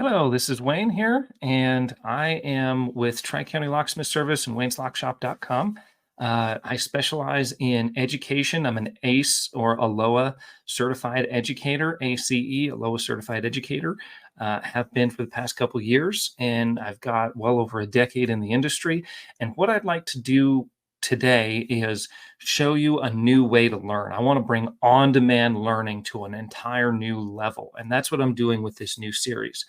Hello, this is Wayne here, and I am with Tri-County Locksmith Service and wayneslockshop.com. I specialize in education. I'm an ACE or ALOA certified educator, ACE, ALOA certified educator. Have been for the past couple of years, and I've got well over a decade in the industry. And what I'd like to do today is show you a new way to learn. I want to bring on-demand learning to an entire new level, and that's what I'm doing with this new series.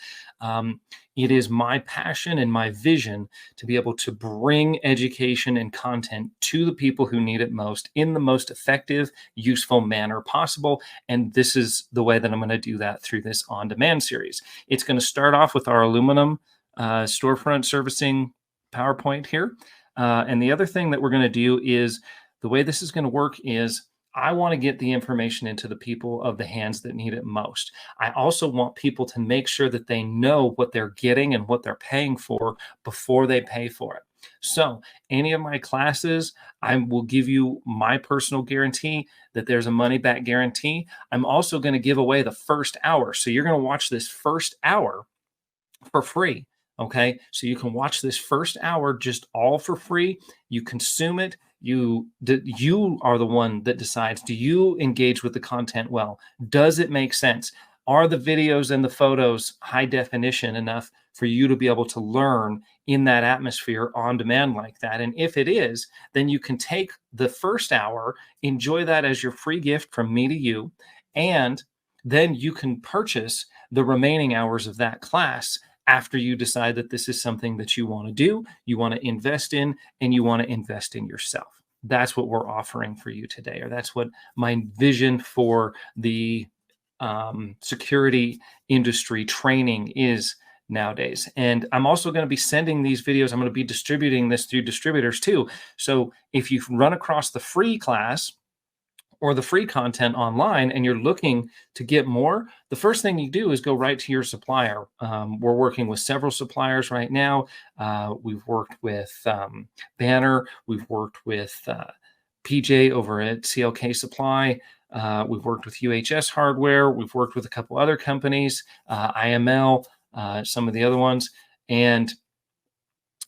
It is my passion and my vision to be able to bring education and content to the people who need it most in the most effective, useful manner possible. And this is the way that I'm going to do that through this on-demand series. It's going to start off with our aluminum storefront servicing PowerPoint here. And the other thing that we're going to do is the way this is going to work is I want to get the information into the people of the hands that need it most. I also want people to make sure that they know what they're getting and what they're paying for before they pay for it. So any of my classes, I will give you my personal guarantee that there's a money back guarantee. I'm also going to give away the first hour. So you're going to watch this first hour for free. Okay, so you can watch this first hour just all for free. You consume it. You are the one that decides, do you engage with the content well? Does it make sense? Are the videos and the photos high definition enough for you to be able to learn in that atmosphere on demand like that? And if it is, then you can take the first hour, enjoy that as your free gift from me to you, and then you can purchase the remaining hours of that class after you decide that this is something that you want to do, you want to invest in, and you want to invest in yourself. That's what we're offering for you today, or that's what my vision for the security industry training is nowadays. And I'm also going to be sending these videos. I'm going to be distributing this through distributors too. So if you run across the free class or the free content online and you're looking to get more, the first thing you do is go right to your supplier. We're working with several suppliers right now. We've worked with Banner. We've worked with PJ over at CLK Supply. We've worked with UHS Hardware. We've worked with a couple other companies, IML, some of the other ones, and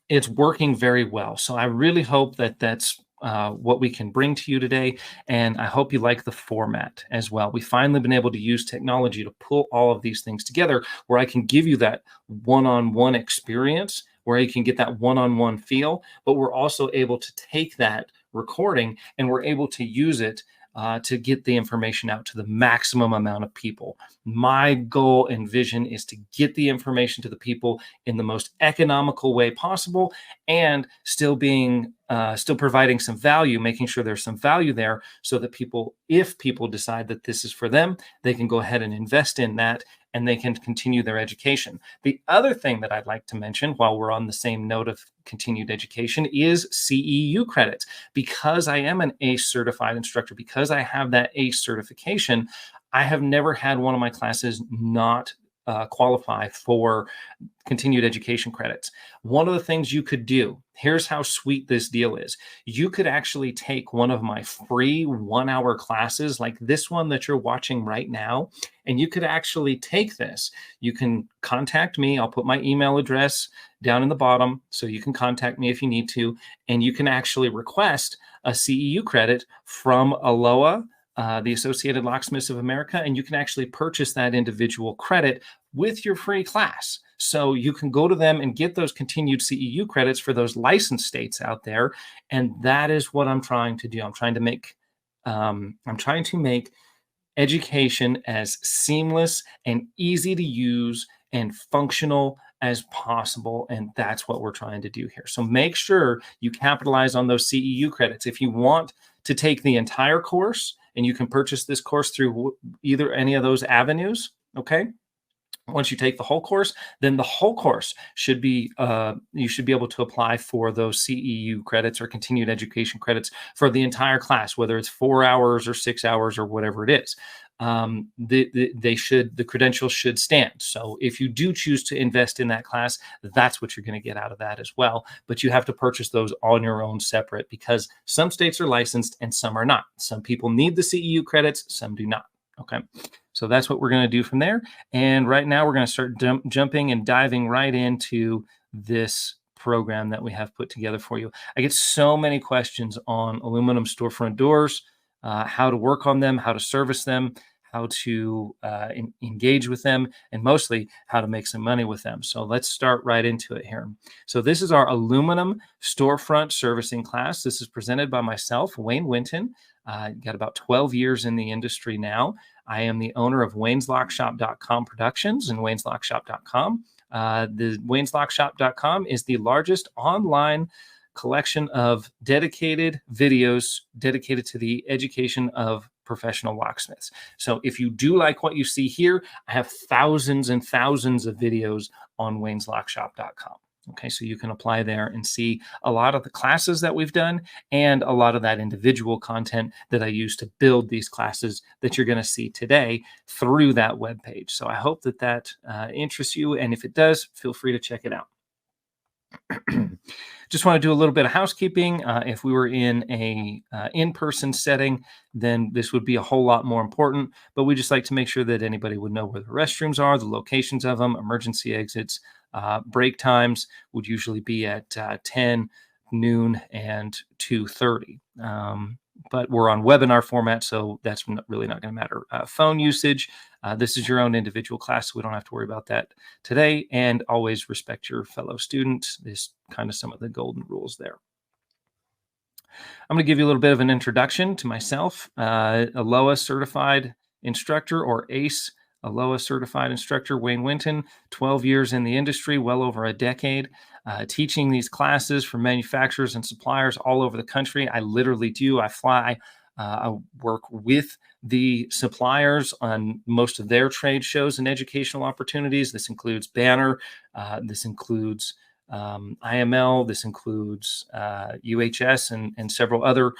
it's working very well. So I really hope that that's what we can bring to you today. And I hope you like the format as well. We've finally been able to use technology to pull all of these things together where I can give you that one-on-one experience, where you can get that one-on-one feel, but we're also able to take that recording and we're able to use it to get the information out to the maximum amount of people. My goal and vision is to get the information to the people in the most economical way possible, and still providing some value, making sure there's some value there so that people, if people decide that this is for them, they can go ahead and invest in that and they can continue their education. The other thing that I'd like to mention while we're on the same note of continued education is CEU credits. Because I am an ACE certified instructor, because I have that ACE certification, I have never had one of my classes not qualify for continued education credits. One of the things you could do, here's how sweet this deal is. You could actually take one of my free 1-hour classes like this one that you're watching right now, and you could actually take this. You can contact me. I'll put my email address down in the bottom so you can contact me if you need to, and you can actually request a CEU credit from ALOA, the Associated Locksmiths of America, and you can actually purchase that individual credit with your free class. So you can go to them and get those continued CEU credits for those licensed states out there. And that is what I'm trying to do. I'm trying to make education as seamless and easy to use and functional as possible. And that's what we're trying to do here. So make sure you capitalize on those CEU credits. If you want to take the entire course, and you can purchase this course through either any of those avenues, okay? Once you take the whole course, then the whole course should be, you should be able to apply for those CEU credits or continued education credits for the entire class, whether it's 4 hours or 6 hours or whatever it is. The credentials should stand. So if you do choose to invest in that class, that's what you're going to get out of that as well. But you have to purchase those on your own separate, because some states are licensed and some are not. Some people need the CEU credits, some do not. Okay. So that's what we're going to do from there. And right now we're going to start jumping and diving right into this program that we have put together for you. I get so many questions on aluminum storefront doors, how to work on them, how to service them, how to engage with them, and mostly how to make some money with them. So let's start right into it here. So this is our aluminum storefront servicing class. This is presented by myself, Wayne Winton. Got about 12 years in the industry now. I am the owner of wayneslockshop.com Productions and wayneslockshop.com. The wayneslockshop.com is the largest online collection of dedicated videos dedicated to the education of professional locksmiths. So if you do like what you see here, I have thousands and thousands of videos on wayneslockshop.com. Okay, so you can apply there and see a lot of the classes that we've done and a lot of that individual content that I use to build these classes that you're going to see today through that webpage. So I hope that that interests you. And if it does, feel free to check it out. Just want to do a little bit of housekeeping. If we were in a in-person setting, then this would be a whole lot more important. But we just like to make sure that anybody would know where the restrooms are, the locations of them, emergency exits. Break times would usually be at 10, noon, and 2:30. But we're on webinar format, so that's really not going to matter. Phone usage, this is your own individual class, so we don't have to worry about that today. And always respect your fellow student. This kind of some of the golden rules there. I'm going to give you a little bit of an introduction to myself. ALOA certified instructor, or ACE ALOA certified instructor, Wayne Winton, 12 years in the industry, well over a decade, teaching these classes for manufacturers and suppliers all over the country. I literally do. I fly. I work with the suppliers on most of their trade shows and educational opportunities. This includes Banner. This includes IML. This includes UHS and several other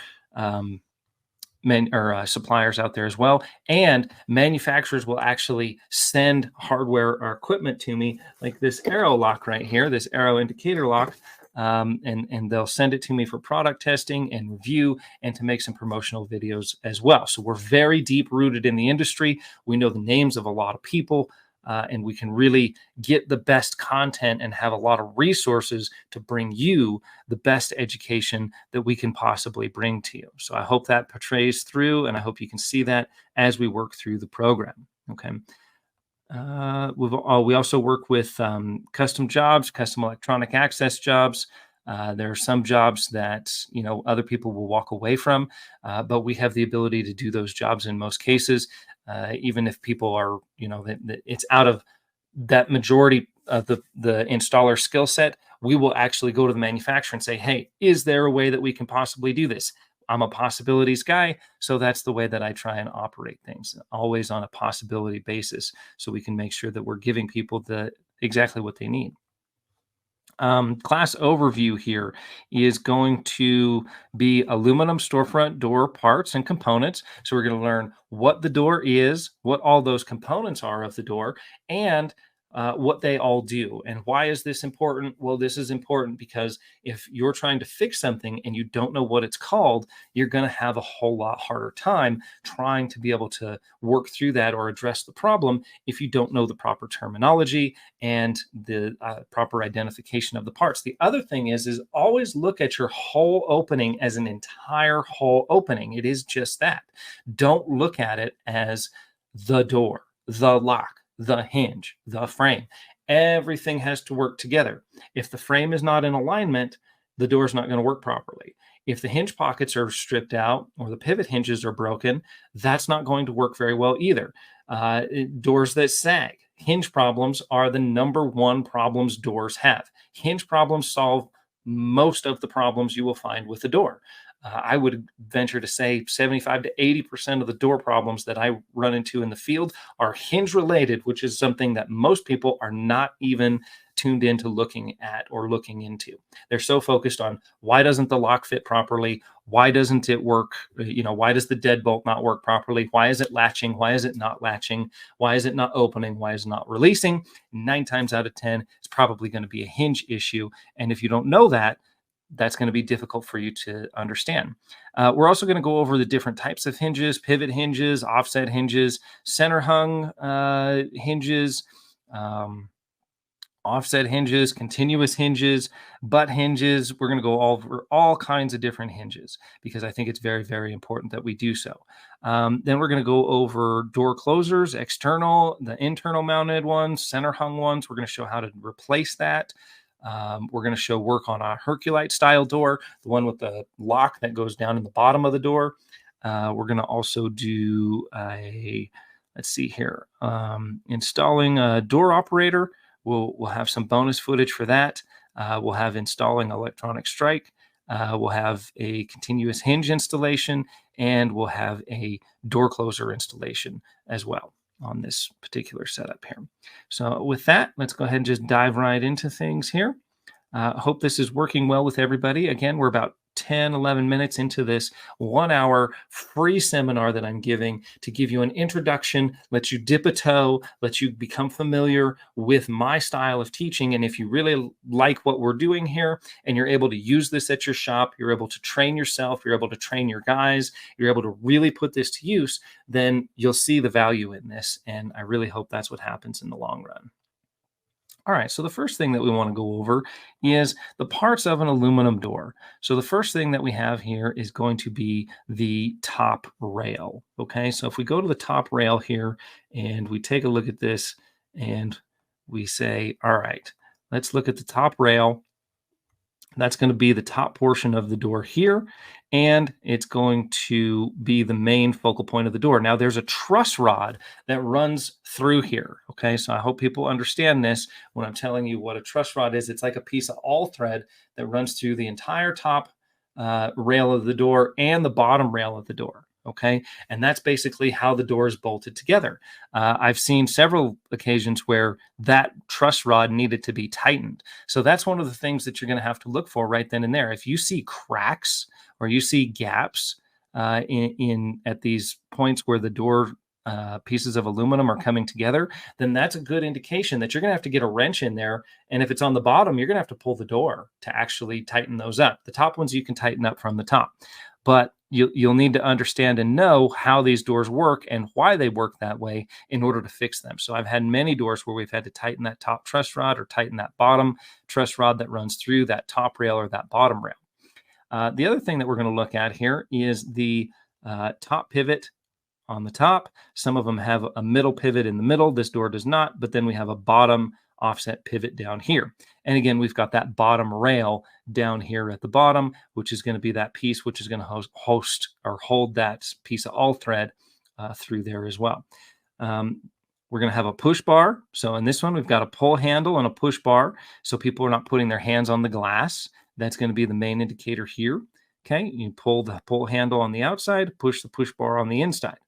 suppliers out there as well. And manufacturers will actually send hardware or equipment to me, like this arrow lock right here, this arrow indicator lock, and they'll send it to me for product testing and review and to make some promotional videos as well. So we're very deep rooted in the industry. We know the names of a lot of people. And we can really get the best content and have a lot of resources to bring you the best education that we can possibly bring to you. So I hope that portrays through, and I hope you can see that as we work through the program. Okay. We also work with custom jobs, custom electronic access jobs. There are some jobs that other people will walk away from, but we have the ability to do those jobs in most cases. Even if people are, it's out of that majority of the installer skill set, we will actually go to the manufacturer and say, hey, is there a way that we can possibly do this? I'm a possibilities guy, so that's the way that I try and operate things, always on a possibility basis, so we can make sure that we're giving people exactly what they need. Class overview here is going to be aluminum storefront door parts and components. So we're going to learn what the door is, what all those components are of the door, and what they all do. And why is this important? Well, this is important because if you're trying to fix something and you don't know what it's called, you're going to have a whole lot harder time trying to be able to work through that or address the problem if you don't know the proper terminology and the proper identification of the parts. The other thing is always look at your whole opening as an entire whole opening. It is just that. Don't look at it as the door, the lock, the hinge, the frame. Everything has to work together. If the frame is not in alignment, the door's not going to work properly. If the hinge pockets are stripped out or the pivot hinges are broken, that's not going to work very well either. Doors that sag. Hinge problems are the number one problems doors have. Hinge problems solve most of the problems you will find with the door. I would venture to say 75 to 80% of the door problems that I run into in the field are hinge related, which is something that most people are not even tuned into looking at or looking into. They're so focused on why doesn't the lock fit properly? Why doesn't it work? Why does the deadbolt not work properly? Why is it latching? Why is it not latching? Why is it not opening? Why is it not releasing? 9 times out of 10, it's probably going to be a hinge issue. And if you don't know that, that's going to be difficult for you to understand. We're also going to go over the different types of hinges: pivot hinges, offset hinges, center hung hinges, um, offset hinges, continuous hinges, butt hinges. We're going to go over all kinds of different hinges because I think it's very, very important that we do so. Then we're going to go over door closers, external, the internal mounted ones, center hung ones. We're going to show how to replace that. We're going to show work on a Herculite style door, the one with the lock that goes down in the bottom of the door. We're going to also do let's see here, installing a door operator. We'll have some bonus footage for that. We'll have installing electronic strike. We'll have a continuous hinge installation, and we'll have a door closer installation as well on this particular setup here. So with that, let's go ahead and just dive right into things here. I hope this is working well with everybody. Again, we're about 10, 11 minutes into this 1 hour free seminar that I'm giving to give you an introduction, let you dip a toe, let you become familiar with my style of teaching. And if you really like what we're doing here and you're able to use this at your shop, you're able to train yourself, you're able to train your guys, you're able to really put this to use, then you'll see the value in this. And I really hope that's what happens in the long run. All right, so the first thing that we want to go over is the parts of an aluminum door. So the first thing that we have here is going to be the top rail. Okay, so if we go to the top rail here and we take a look at this and we say, all right, let's look at the top rail. That's going to be the top portion of the door here, and it's going to be the main focal point of the door. Now, there's a truss rod that runs through here, okay? So I hope people understand this when I'm telling you what a truss rod is. It's like a piece of all thread that runs through the entire top rail of the door and the bottom rail of the door. Okay. And that's basically how the door is bolted together. I've seen several occasions where that truss rod needed to be tightened. So that's one of the things that you're going to have to look for right then and there. If you see cracks or you see gaps at these points where the door pieces of aluminum are coming together, then that's a good indication that you're going to have to get a wrench in there. And if it's on the bottom, you're going to have to pull the door to actually tighten those up. The top ones you can tighten up from the top, but you'll need to understand and know how these doors work and why they work that way in order to fix them. So I've had many doors where we've had to tighten that top truss rod or tighten that bottom truss rod that runs through that top rail or that bottom rail. The other thing that we're going to look at here is the top pivot on the top. Some of them have a middle pivot in the middle. This door does not, but then we have a bottom offset pivot down here. And again, we've got that bottom rail down here at the bottom, which is going to be that piece which is going to host or hold that piece of all thread through there as well. We're going to have a push bar. So in this one, we've got a pull handle and a push bar. So people are not putting their hands on the glass. That's going to be the main indicator here. Okay, you pull the pull handle on the outside, push the push bar on the inside.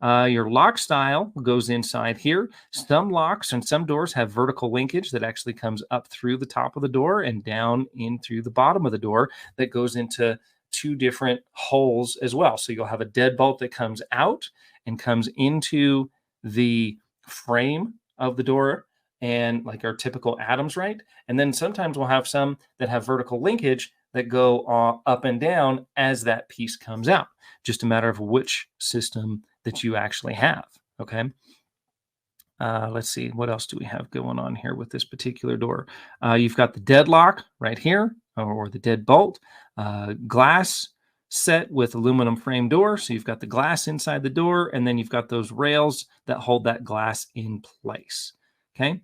Your lock style goes inside here. Some locks and some doors have vertical linkage that actually comes up through the top of the door and down in through the bottom of the door that goes into two different holes as well. So you'll have a deadbolt that comes out and comes into the frame of the door, and like our typical Adams, right? And then sometimes we'll have some that have vertical linkage that go up and down as that piece comes out. Just a matter of which system that you actually have. Okay. Let's see, what else do we have going on here with this particular door? You've got the deadlock right here, or the deadbolt, glass set with aluminum frame door. So you've got the glass inside the door, and then you've got those rails that hold that glass in place. Okay.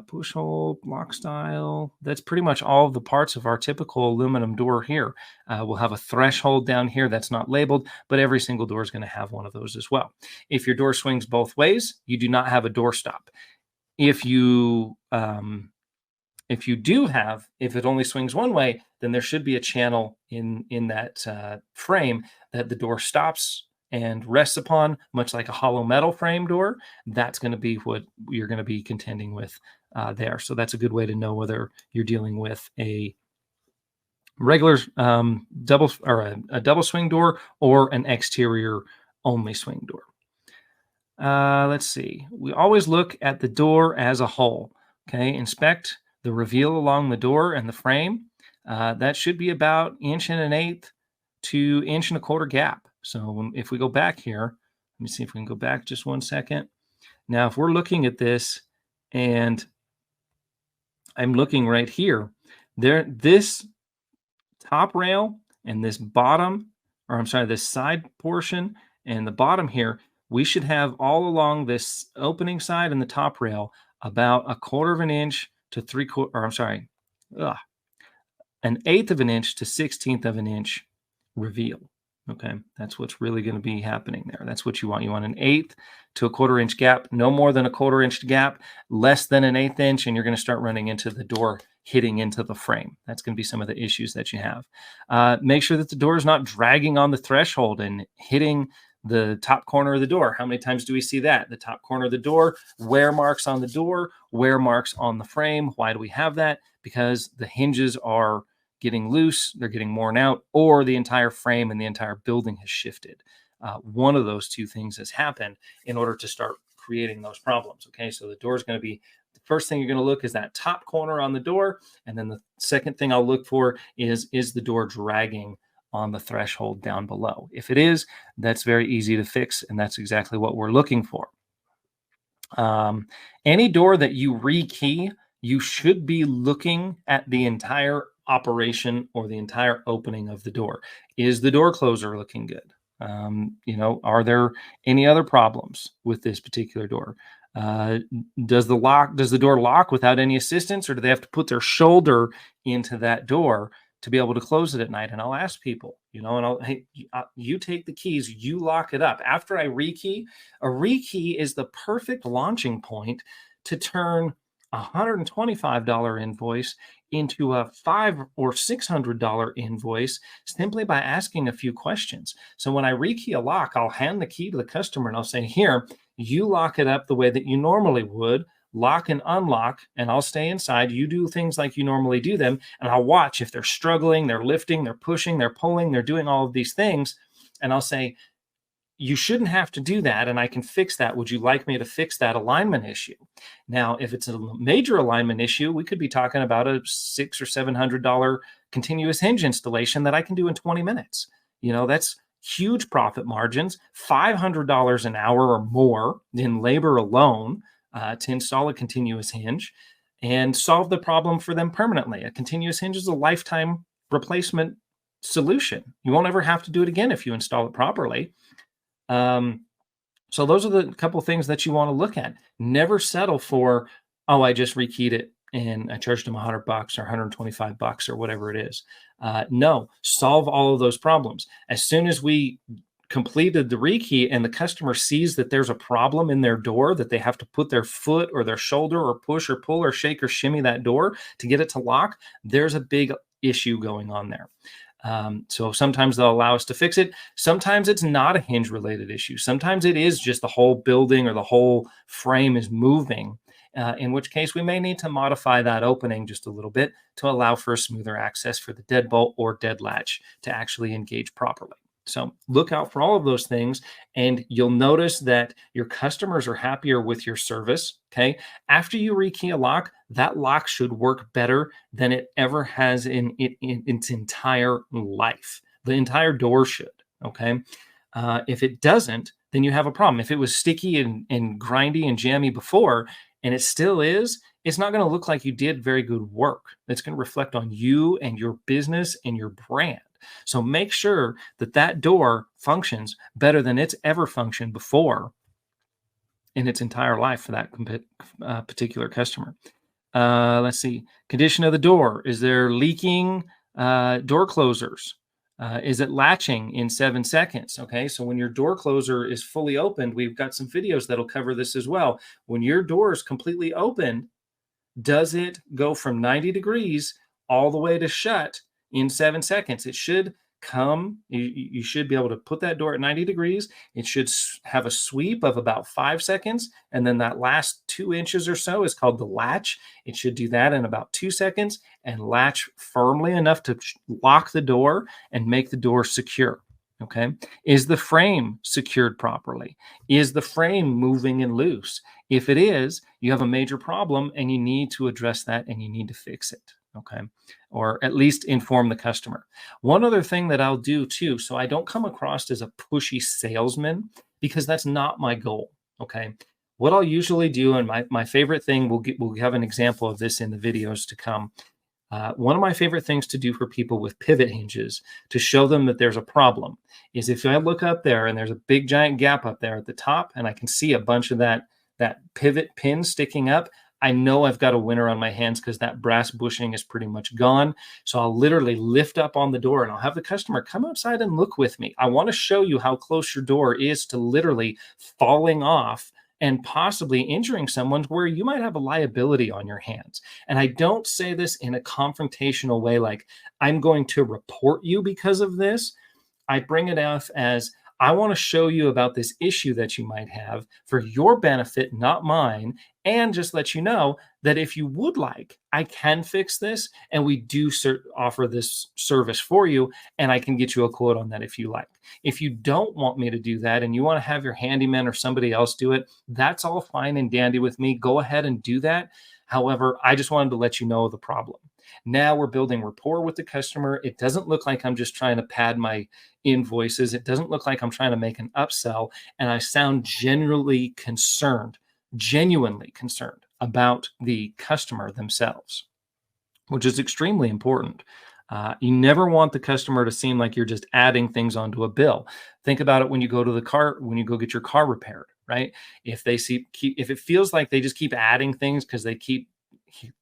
Push hole, lock style. That's pretty much all of the parts of our typical aluminum door here. We'll have a threshold down here that's not labeled, but every single door is going to have one of those as well. If your door swings both ways, you do not have a door stop. If it only swings one way, then there should be a channel in that frame that the door stops and rests upon, much like a hollow metal frame door. That's going to be what you're going to be contending with there. So that's a good way to know whether you're dealing with a regular double or a double swing door or an exterior only swing door. Let's see. We always look at the door as a whole. Okay, inspect the reveal along the door and the frame. that should be about 1.125 to 1.25 gap. So if we go back here, let me see if we can go back just 1 second. Now, if we're looking at this and I'm looking right here, this top rail and this bottom, or I'm sorry, this side portion and the bottom here, we should have all along this opening side and the top rail about 1/4 inch to 3/4, or I'm sorry, 1/8 inch to 1/16 inch reveal. Okay, that's what's really going to be happening there. That's what you want. You want 1/8 to 1/4 inch gap, no more than 1/4 inch gap, less than 1/8 inch, and you're going to start running into the door hitting into the frame. That's going to be some of the issues that you have. Make sure that the door is not dragging on the threshold and hitting the top corner of the door. How many times do we see that? The top corner of the door, wear marks on the door, wear marks on the frame. Why do we have that? Because the hinges are getting loose, they're getting worn out, or the entire frame and the entire building has shifted. One of those two things has happened in order to start creating those problems. Okay, so the door is going to be, the first thing you're going to look is that top corner on the door, and then the second thing I'll look for is the door dragging on the threshold down below? If it is, that's very easy to fix, and that's exactly what we're looking for. Any door that you rekey, you should be looking at the entire operation or the entire opening of the door. Is the door closer looking good? Are there any other problems with this particular door? Does the door lock without any assistance, or do they have to put their shoulder into that door to be able to close it at night? And I'll ask people, hey, you take the keys, you lock it up. After I rekey, a rekey is the perfect launching point to turn a $125 invoice into a $500 or $600 invoice simply by asking a few questions. So when I rekey a lock, I'll hand the key to the customer and I'll say, here, you lock it up the way that you normally would, lock and unlock, and I'll stay inside. You do things like you normally do them, and I'll watch if they're struggling, they're lifting, they're pushing, they're pulling, they're doing all of these things. And I'll say, you shouldn't have to do that, and I can fix that. Would you like me to fix that alignment issue? Now, if it's a major alignment issue, we could be talking about a $600 or $700 continuous hinge installation that I can do in 20 minutes. That's huge profit margins, $500 an hour or more in labor alone to install a continuous hinge and solve the problem for them permanently. A continuous hinge is a lifetime replacement solution. You won't ever have to do it again if you install it properly. So those are the couple things that you want to look at. Never settle for, oh, I just rekeyed it and I charged them $100 or $125 or whatever it is. No, solve all of those problems. As soon as we completed the rekey and the customer sees that there's a problem in their door, that they have to put their foot or their shoulder or push or pull or shake or shimmy that door to get it to lock, there's a big issue going on there. So sometimes they'll allow us to fix it. Sometimes it's not a hinge related issue. Sometimes it is just the whole building or the whole frame is moving, in which case we may need to modify that opening just a little bit to allow for a smoother access for the deadbolt or dead latch to actually engage properly. So look out for all of those things, and you'll notice that your customers are happier with your service. Okay. After you rekey a lock, that lock should work better than it ever has in its entire life. The entire door should. Okay. If it doesn't, then you have a problem. If it was sticky and grindy and jammy before, and it still is, it's not going to look like you did very good work. It's going to reflect on you and your business and your brand. So make sure that that door functions better than it's ever functioned before in its entire life for that particular customer. Let's see. Condition of the door. Is there leaking door closers? Is it latching in 7 seconds? Okay, so when your door closer is fully opened, we've got some videos that'll cover this as well. When your door is completely opened, does it go from 90 degrees all the way to shut in 7 seconds? It should come, you should be able to put that door at 90 degrees. It should have a sweep of about 5 seconds. And then that last 2 inches or so is called the latch. It should do that in about 2 seconds and latch firmly enough to lock the door and make the door secure. Okay. Is the frame secured properly? Is the frame moving and loose? If it is, you have a major problem and you need to address that and you need to fix it. Okay. Or at least inform the customer. One other thing that I'll do too, so I don't come across as a pushy salesman, because that's not my goal. Okay. What I'll usually do, and my favorite thing, we'll have an example of this in the videos to come. One of my favorite things to do for people with pivot hinges to show them that there's a problem is if I look up there and there's a big giant gap up there at the top and I can see a bunch of that pivot pin sticking up, I know I've got a winner on my hands because that brass bushing is pretty much gone. So I'll literally lift up on the door and I'll have the customer come outside and look with me. I want to show you how close your door is to literally falling off and possibly injuring someone where you might have a liability on your hands. And I don't say this in a confrontational way, like I'm going to report you because of this. I bring it out as I want to show you about this issue that you might have for your benefit, not mine. And just let you know that if you would like, I can fix this. And we do offer this service for you. And I can get you a quote on that if you like. If you don't want me to do that and you want to have your handyman or somebody else do it, that's all fine and dandy with me. Go ahead and do that. However, I just wanted to let you know the problem. Now we're building rapport with the customer. It doesn't look like I'm just trying to pad my invoices. It doesn't look like I'm trying to make an upsell. And I sound genuinely concerned about the customer themselves, which is extremely important. You never want the customer to seem like you're just adding things onto a bill. Think about it when you go to the car, when you go get your car repaired, right? If it feels like they just keep adding things because they keep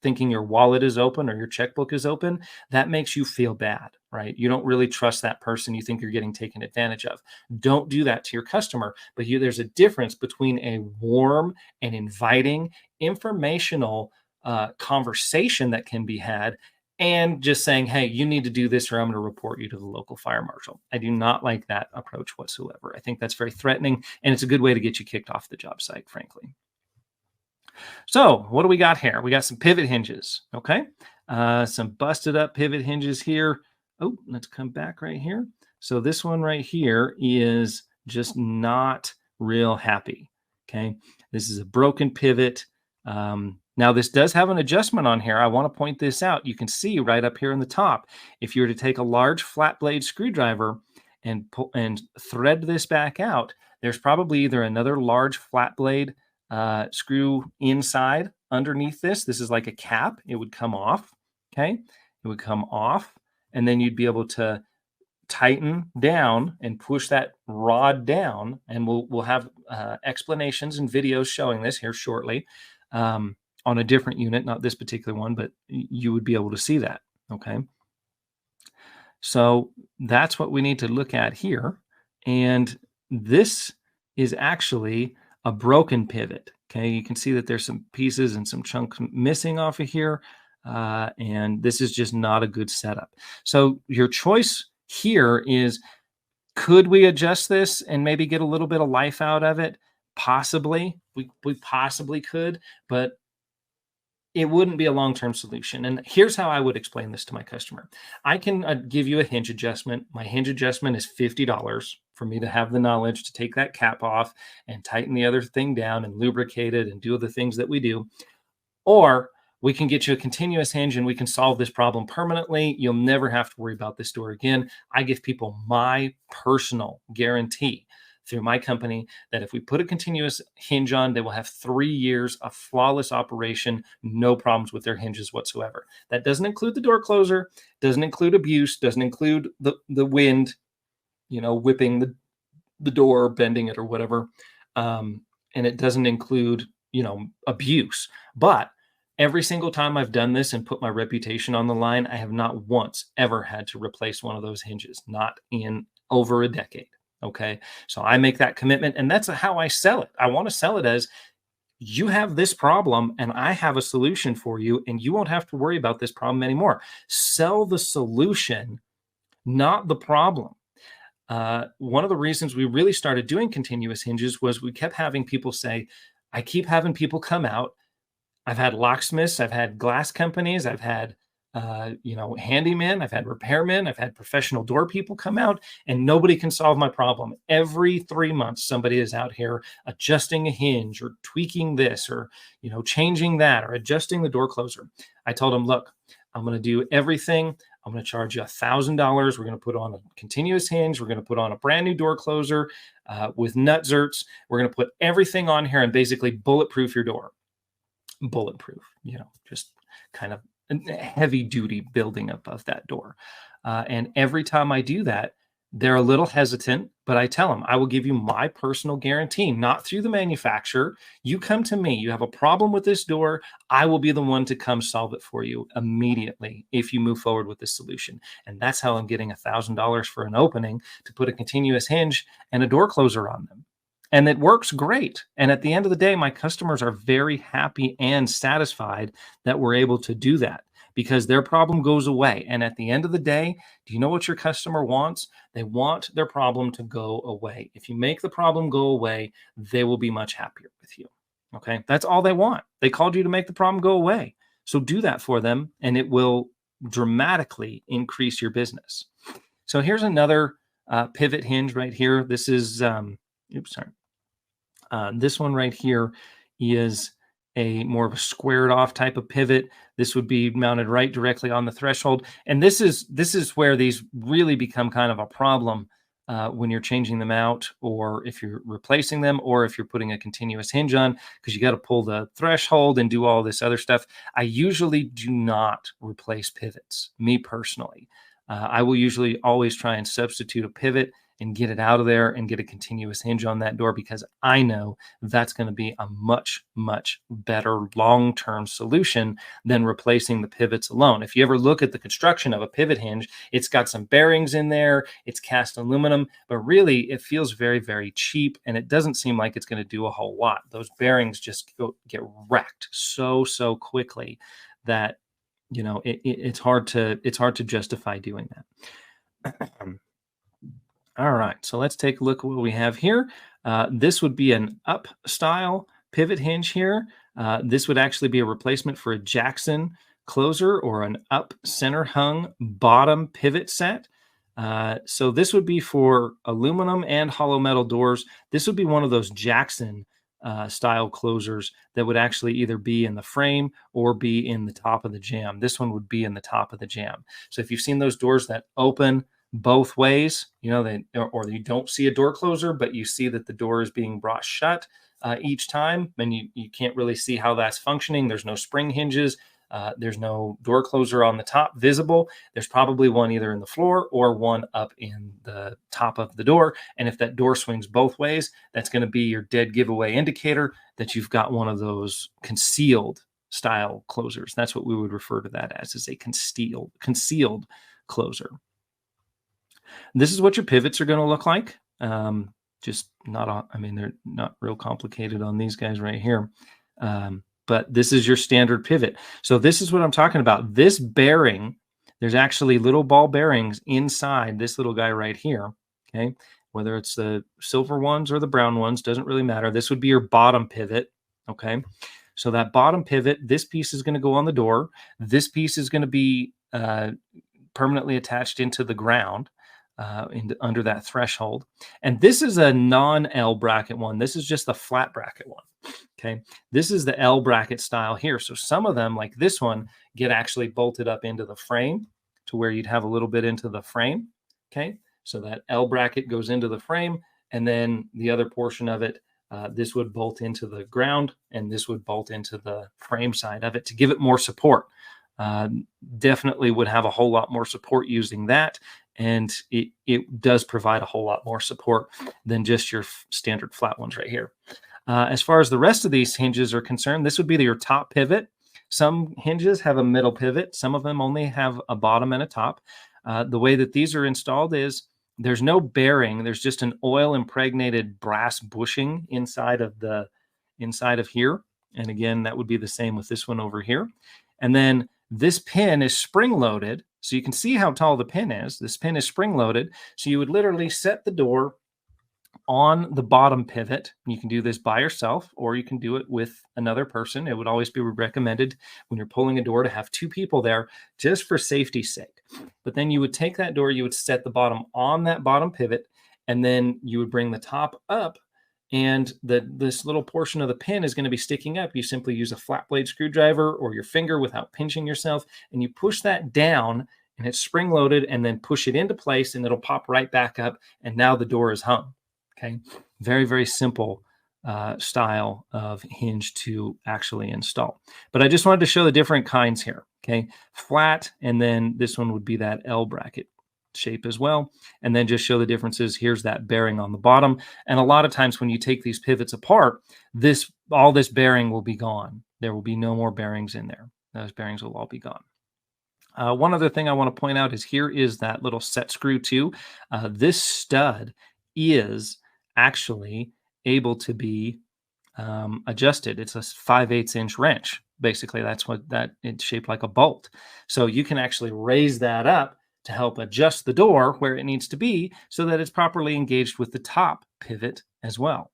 thinking your wallet is open or your checkbook is open, that makes you feel bad, right? You don't really trust that person. You think you're getting taken advantage of. Don't do that to your customer. But there's a difference between a warm and inviting informational conversation that can be had and just saying, hey, you need to do this or I'm going to report you to the local fire marshal. I do not like that approach whatsoever. I think that's very threatening, and it's a good way to get you kicked off the job site, frankly. So what do we got here? We got some pivot hinges, okay? Some busted up pivot hinges here. Oh, let's come back right here. So this one right here is just not real happy, okay? This is a broken pivot. Now this does have an adjustment on here. I want to point this out. You can see right up here in the top, if you were to take a large flat blade screwdriver and thread this back out, there's probably either another large flat blade screw inside underneath this. This is like a cap. It would come off. Okay. It would come off, and then you'd be able to tighten down and push that rod down. And we'll have explanations and videos showing this here shortly on a different unit, not this particular one, but you would be able to see that. Okay. So that's what we need to look at here. And this is actually a broken pivot. Okay, you can see that there's some pieces and some chunks missing off of here. And this is just not a good setup. So your choice here is, could we adjust this and maybe get a little bit of life out of it? Possibly. We possibly could, but it wouldn't be a long-term solution. And here's how I would explain this to my customer. I can give you a hinge adjustment. My hinge adjustment is $50 for me to have the knowledge to take that cap off and tighten the other thing down and lubricate it and do the things that we do. Or we can get you a continuous hinge and we can solve this problem permanently. You'll never have to worry about this door again. I give people my personal guarantee through my company that if we put a continuous hinge on, they will have 3 years of flawless operation, no problems with their hinges whatsoever. That doesn't include the door closer, doesn't include abuse, doesn't include the wind, whipping the door, bending it or whatever. And it doesn't include, abuse. But every single time I've done this and put my reputation on the line, I have not once ever had to replace one of those hinges, not in over a decade. Okay. So I make that commitment, and that's how I sell it. I want to sell it as, you have this problem and I have a solution for you, and you won't have to worry about this problem anymore. Sell the solution, not the problem. One of the reasons we really started doing continuous hinges was we kept having people say, I keep having people come out. I've had locksmiths, I've had glass companies, I've had handymen, I've had repairmen, I've had professional door people come out, and nobody can solve my problem. Every 3 months, somebody is out here adjusting a hinge or tweaking this or, changing that or adjusting the door closer. I told them, look, I'm going to do everything. I'm going to charge you $1,000. We're going to put on a continuous hinge. We're going to put on a brand new door closer with nut zerts. We're going to put everything on here and basically bulletproof your door. Bulletproof, just kind of heavy duty building up of that door. And every time I do that, they're a little hesitant, but I tell them, I will give you my personal guarantee, not through the manufacturer. You come to me, you have a problem with this door, I will be the one to come solve it for you immediately if you move forward with this solution. And that's how I'm getting $1,000 for an opening to put a continuous hinge and a door closer on them. And it works great. And at the end of the day, my customers are very happy and satisfied that we're able to do that because their problem goes away. And at the end of the day, do you know what your customer wants? They want their problem to go away. If you make the problem go away, they will be much happier with you. Okay, that's all they want. They called you to make the problem go away. So do that for them, and it will dramatically increase your business. So here's another pivot hinge right here. This is, this one right here is a more of a squared off type of pivot. This would be mounted right directly on the threshold. And this is where these really become kind of a problem when you're changing them out, or if you're replacing them, or if you're putting a continuous hinge on, because you got to pull the threshold and do all this other stuff. I usually do not replace pivots, me personally. I will usually always try and substitute a pivot and get it out of there and get a continuous hinge on that door, because I know that's going to be a much, much better long-term solution than replacing the pivots alone. If you ever look at the construction of a pivot hinge, it's got some bearings in there, it's cast aluminum, but really it feels very, very cheap, and it doesn't seem like it's going to do a whole lot. Those bearings just get wrecked so quickly that it's hard to justify doing that. All right, so let's take a look at what we have here. This would be an up style pivot hinge here. This would actually be a replacement for a Jackson closer or an up center hung bottom pivot set. So this would be for aluminum and hollow metal doors. This would be one of those Jackson style closers that would actually either be in the frame or be in the top of the jamb. This one would be in the top of the jamb. So if you've seen those doors that open both ways, or you don't see a door closer, but you see that the door is being brought shut each time, and you can't really see how that's functioning. There's no spring hinges. There's no door closer on the top visible. There's probably one either in the floor or one up in the top of the door. And if that door swings both ways, that's going to be your dead giveaway indicator that you've got one of those concealed style closers. That's what we would refer to that as a concealed closer. This is what your pivots are going to look like. They're not real complicated on these guys right here. But this is your standard pivot. So this is what I'm talking about. This bearing, there's actually little ball bearings inside this little guy right here. Okay. Whether it's the silver ones or the brown ones, doesn't really matter. This would be your bottom pivot. Okay. So that bottom pivot, this piece is going to go on the door. This piece is going to be permanently attached into the ground. Under that threshold. And this is a non-L bracket one. This is just the flat bracket one. Okay. This is the L bracket style here. So some of them, like this one, get actually bolted up into the frame to where you'd have a little bit into the frame. Okay. So that L bracket goes into the frame, and then the other portion of it, this would bolt into the ground, and this would bolt into the frame side of it to give it more support. Definitely would have a whole lot more support using that. And it does provide a whole lot more support than just your standard flat ones right here. As far as the rest of these hinges are concerned, this would be your top pivot. Some hinges have a middle pivot. Some of them only have a bottom and a top. The way that these are installed is there's no bearing. There's just an oil impregnated brass bushing inside of here. And again, that would be the same with this one over here. And then this pin is spring loaded. So you can see how tall the pin is. This pin is spring loaded. So you would literally set the door on the bottom pivot. You can do this by yourself, or you can do it with another person. It would always be recommended when you're pulling a door to have two people there, just for safety's sake. But then you would take that door, you would set the bottom on that bottom pivot, and then you would bring the top up and this little portion of the pin is going to be sticking up. You simply use a flat blade screwdriver or your finger without pinching yourself, and you push that down, and it's spring loaded, and then push it into place, and it'll pop right back up, and now the door is hung. Okay, very, very simple style of hinge to actually install. But I just wanted to show the different kinds here. Okay, flat, and then this one would be that L bracket shape as well, and then just show the differences. Here's that bearing on the bottom, and a lot of times when you take these pivots apart, all this bearing will be gone. There will be no more bearings in there. Those bearings will all be gone. One other thing I want to point out is here is that little set screw too. This stud is actually able to be adjusted. It's a 5/8 inch wrench. Basically, that's what it's shaped like a bolt. So you can actually raise that up to help adjust the door where it needs to be so that it's properly engaged with the top pivot as well.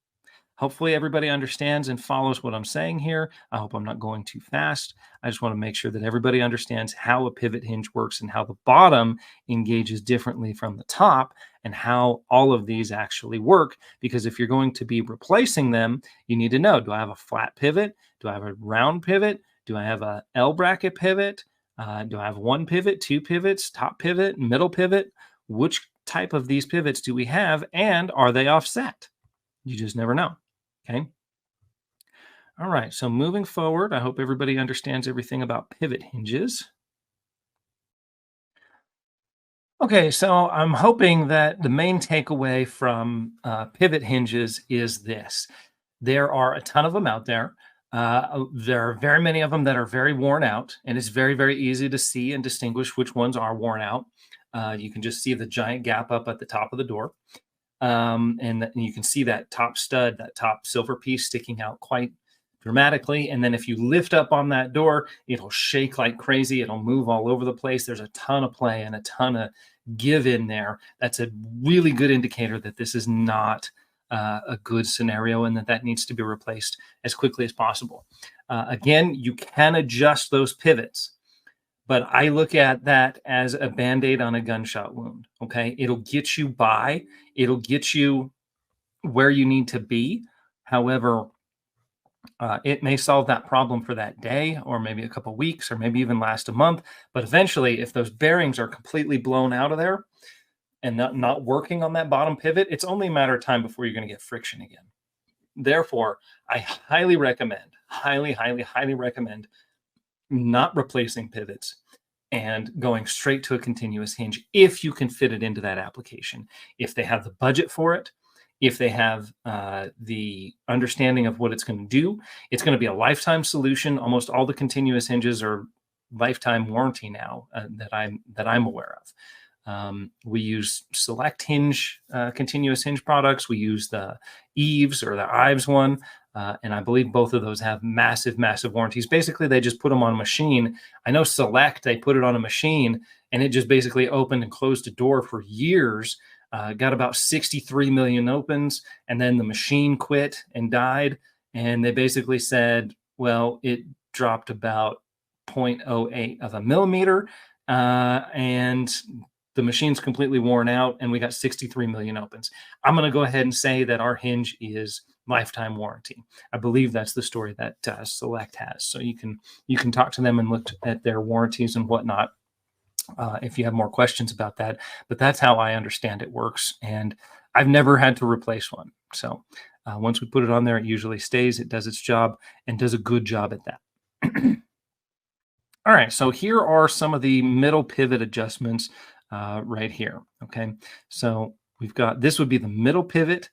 Hopefully everybody understands and follows what I'm saying here. I hope I'm not going too fast. I just want to make sure that everybody understands how a pivot hinge works and how the bottom engages differently from the top and how all of these actually work. Because if you're going to be replacing them, you need to know, do I have a flat pivot? Do I have a round pivot? Do I have a L bracket pivot? Do I have one pivot, two pivots, top pivot, middle pivot? Which type of these pivots do we have, and are they offset? You just never know. Okay. All right. So moving forward, I hope everybody understands everything about pivot hinges. Okay. So I'm hoping that the main takeaway from pivot hinges is this. There are a ton of them out there. There are very many of them that are very worn out, and it's very, very easy to see and distinguish which ones are worn out. You can just see the giant gap up at the top of the door. And you can see that top stud, that top silver piece sticking out quite dramatically. And then if you lift up on that door, it'll shake like crazy. It'll move all over the place. There's a ton of play and a ton of give in there. That's a really good indicator that this is not a good scenario and that needs to be replaced as quickly as possible. Again, you can adjust those pivots, but I look at that as a Band-Aid on a gunshot wound. Okay. It'll get you by. It'll get you where you need to be. However, it may solve that problem for that day or maybe a couple weeks or maybe even last a month. But eventually, if those bearings are completely blown out of there and not working on that bottom pivot, it's only a matter of time before you're going to get friction again. Therefore, I highly recommend, highly, highly, highly recommend not replacing pivots and going straight to a continuous hinge if you can fit it into that application. If they have the budget for it, if they have the understanding of what it's going to do, it's going to be a lifetime solution. Almost all the continuous hinges are lifetime warranty now that I'm aware of. We use Select Hinge continuous hinge products. We use the Eves or the Ives one. And I believe both of those have massive, massive warranties. Basically, they just put them on a machine. I know Select, they put it on a machine and it just basically opened and closed a door for years. Got about 63 million opens, and then the machine quit and died. And they basically said, well, it dropped about 0.08 of a millimeter, and the machine's completely worn out, and we got 63 million opens. I'm going to go ahead and say that our hinge is lifetime warranty. I believe that's the story that Select has. So you can talk to them and look at their warranties and whatnot. If you have more questions about that, but that's how I understand it works. And I've never had to replace one. So once we put it on there, it usually stays, it does its job and does a good job at that. All right. So here are some of the middle pivot adjustments right here. Okay. So we've got, this would be the middle pivot.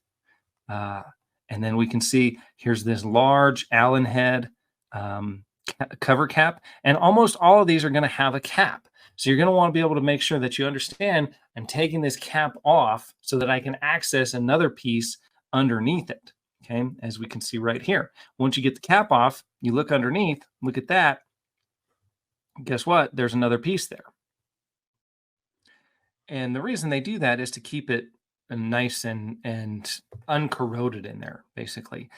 And then we can see here's this large Allen head cover cap. And almost all of these are going to have a cap. So you're going to want to be able to make sure that you understand I'm taking this cap off so that I can access another piece underneath it. Okay, as we can see right here. Once you get the cap off, you look underneath, look at that. Guess what? There's another piece there. And the reason they do that is to keep it nice and uncorroded in there, basically.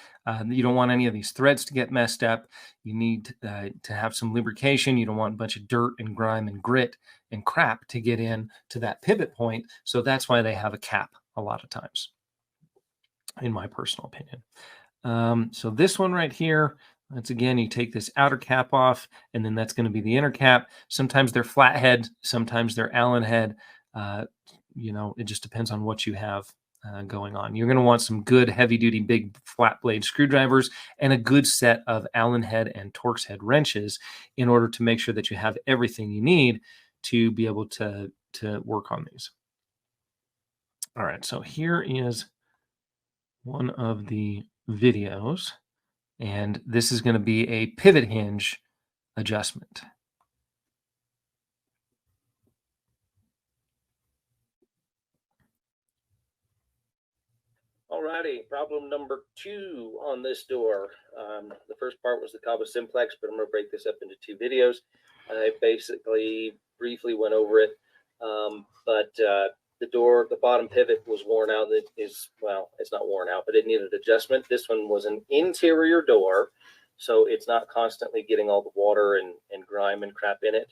You don't want any of these threads to get messed up. You need to have some lubrication. You don't want a bunch of dirt and grime and grit and crap to get in to that pivot point. So that's why they have a cap a lot of times. in my personal opinion. So this one right here, that's again, you take this outer cap off, and then that's going to be the inner cap. Sometimes they're flathead, sometimes they're Allen head. It just depends on what you have going on. You're going to want some good heavy duty big flat blade screwdrivers and a good set of Allen head and Torx head wrenches in order to make sure that you have everything you need to be able to work on these. All right, so here is one of the videos, and this is going to be a pivot hinge adjustment. Alrighty, problem number 2 on this door. The first part was the Cabo Simplex, but I'm going to break this up into 2 videos. I basically briefly went over it, but the door, the bottom pivot was worn out. It is, well, it's not worn out, but it needed adjustment. This one was an interior door, so it's not constantly getting all the water and grime and crap in it.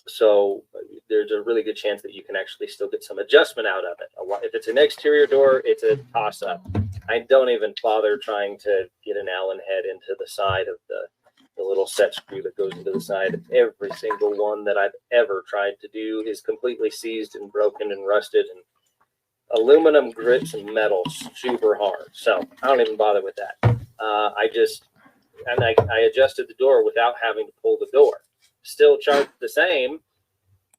So there's a really good chance that you can actually still get some adjustment out of it. If it's an exterior door, it's a toss-up. I don't even bother trying to get an Allen head into the side of the little set screw that goes into the side. Every single one that I've ever tried to do is completely seized and broken and rusted, and aluminum grips and metal super hard. So I don't even bother with that. I adjusted the door without having to pull the door. Still charged the same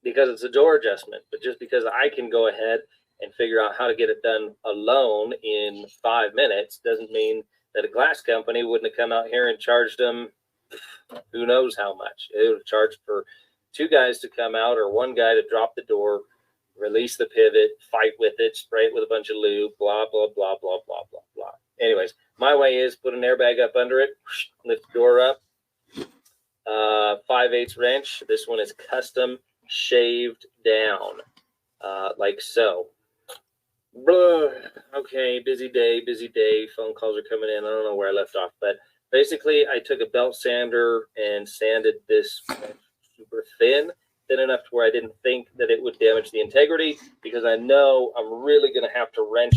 because it's a door adjustment, but just because I can go ahead and figure out how to get it done alone in 5 minutes doesn't mean that a glass company wouldn't have come out here and charged them who knows how much. It would have charged for 2 guys to come out or 1 guy to drop the door, release the pivot, fight with it, spray it with a bunch of lube, blah, blah, blah, blah, blah, blah, blah. Anyways, my way is put an airbag up under it, lift the door up, 5/8 wrench. This one is custom shaved down, like so. Okay, busy day. Phone calls are coming in. I don't know where I left off, but basically I took a belt sander and sanded this super thin enough to where I didn't think that it would damage the integrity, because I know I'm really going to have to wrench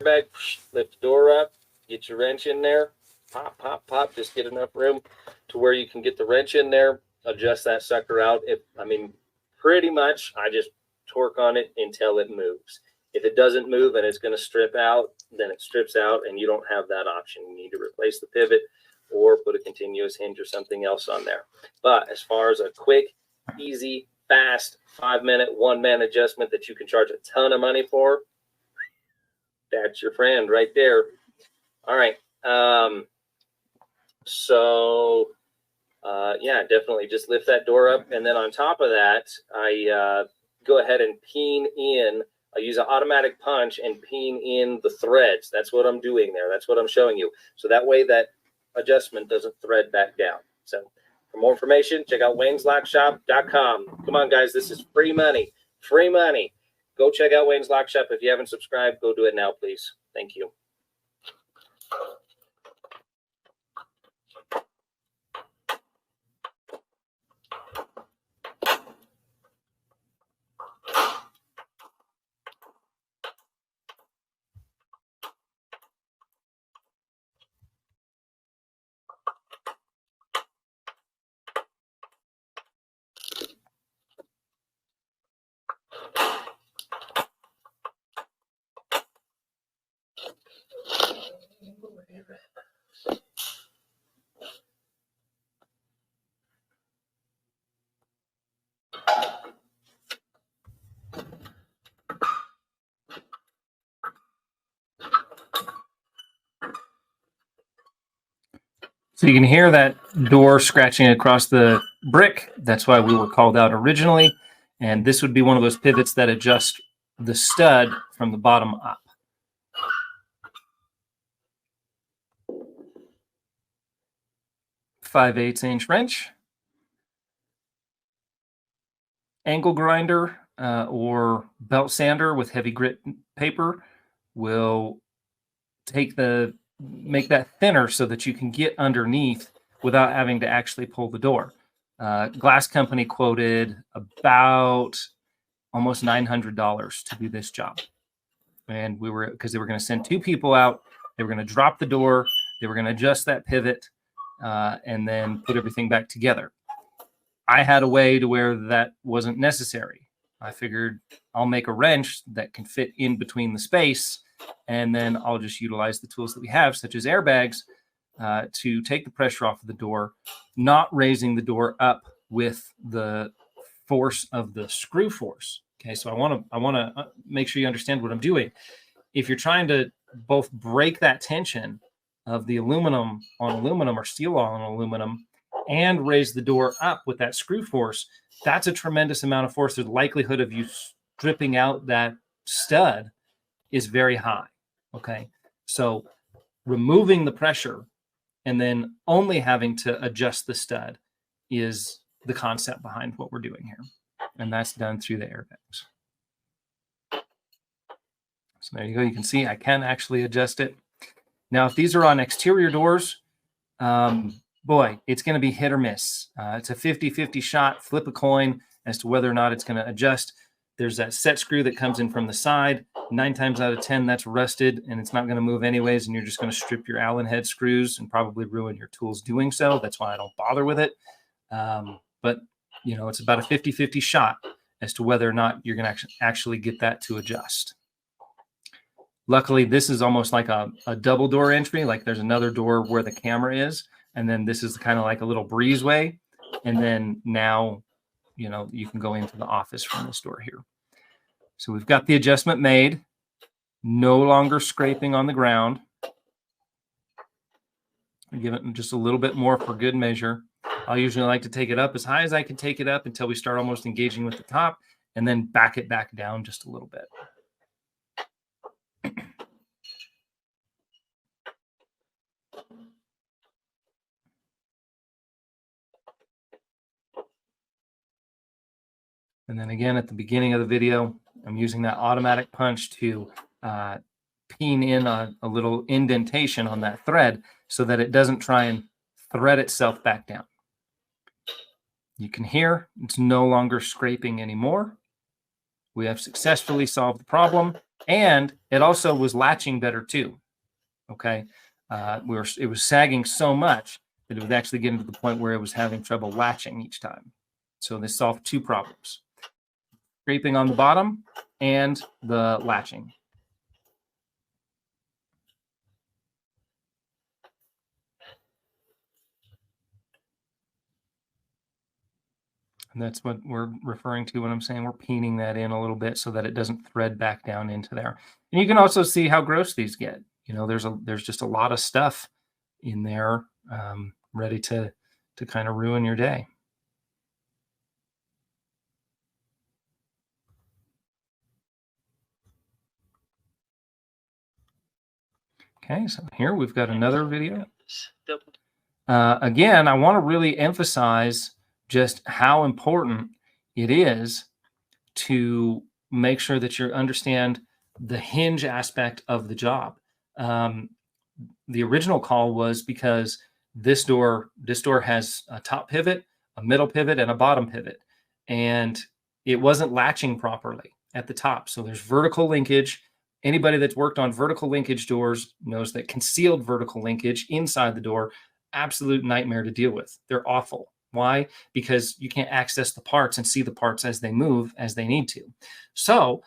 bag, lift the door up, get your wrench in there, pop, pop, pop, just get enough room to where you can get the wrench in there, adjust that sucker out. Pretty much I just torque on it until it moves. If it doesn't move and it's going to strip out, then it strips out, and you don't have that option. You need to replace the pivot or put a continuous hinge or something else on there. But as far as a quick, easy, fast, 5-minute, one-man adjustment that you can charge a ton of money for, that's your friend right there. All right. Yeah, definitely just lift that door up. And then on top of that, I go ahead and peen in. I use an automatic punch and peen in the threads. That's what I'm doing there. That's what I'm showing you. So that way that adjustment doesn't thread back down. So for more information, check out wayneslockshop.com. Come on, guys. This is free money. Free money. Go check out Wayne's Lock Shop. If you haven't subscribed, go do it now, please. Thank you. So you can hear that door scratching across the brick. That's why we were called out originally. And this would be one of those pivots that adjust the stud from the bottom up. .5/8" wrench, angle grinder or belt sander with heavy grit paper will take the make that thinner so that you can get underneath without having to actually pull the door. Glass company quoted about almost $900 to do this job. And because they were going to send 2 people out, they were going to drop the door, they were going to adjust that pivot, and then put everything back together. I had a way to where that wasn't necessary. I figured I'll make a wrench that can fit in between the space, and then I'll just utilize the tools that we have, such as airbags, to take the pressure off of the door, not raising the door up with the force of the screw force. Okay, so I want to make sure you understand what I'm doing. If you're trying to both break that tension of the aluminum on aluminum or steel on aluminum and raise the door up with that screw force, that's a tremendous amount of force. The likelihood of you stripping out that stud is very high. Okay, so removing the pressure and then only having to adjust the stud is the concept behind what we're doing here. And that's done through the airbags. So there you go. You can see I can actually adjust it. Now, if these are on exterior doors, boy, it's going to be hit or miss. It's a 50-50 shot, flip a coin as to whether or not it's going to adjust. There's that set screw that comes in from the side. 9 times out of 10, that's rusted and it's not going to move anyways. And you're just going to strip your Allen head screws and probably ruin your tools doing so. That's why I don't bother with it. But, you know, it's about a 50-50 shot as to whether or not you're going to actually get that to adjust. Luckily, this is almost like a double door entry. Like there's another door where the camera is. And then this is kind of like a little breezeway. And then now, you know, you can go into the office from this door here. So we've got the adjustment made. No longer scraping on the ground. Give it just a little bit more for good measure. I usually like to take it up as high as I can take it up until we start almost engaging with the top, and then back it back down just a little bit. And then again, at the beginning of the video, I'm using that automatic punch to peen in a little indentation on that thread so that it doesn't try and thread itself back down. You can hear it's no longer scraping anymore. We have successfully solved the problem, and it also was latching better too. Okay, it was sagging so much that it was actually getting to the point where it was having trouble latching each time. So this solved 2 problems: scraping on the bottom and the latching. And that's what we're referring to when I'm saying we're peening that in a little bit so that it doesn't thread back down into there. And you can also see how gross these get. You know, there's just a lot of stuff in there ready to kind of ruin your day. Okay, so here we've got another video. Again, I want to really emphasize just how important it is to make sure that you understand the hinge aspect of the job. The original call was because this door has a top pivot, a middle pivot, and a bottom pivot, and it wasn't latching properly at the top. So there's vertical linkage. Anybody that's worked on vertical linkage doors knows that concealed vertical linkage inside the door, absolute nightmare to deal with. They're awful. Why? Because you can't access the parts and see the parts as they move as they need to. So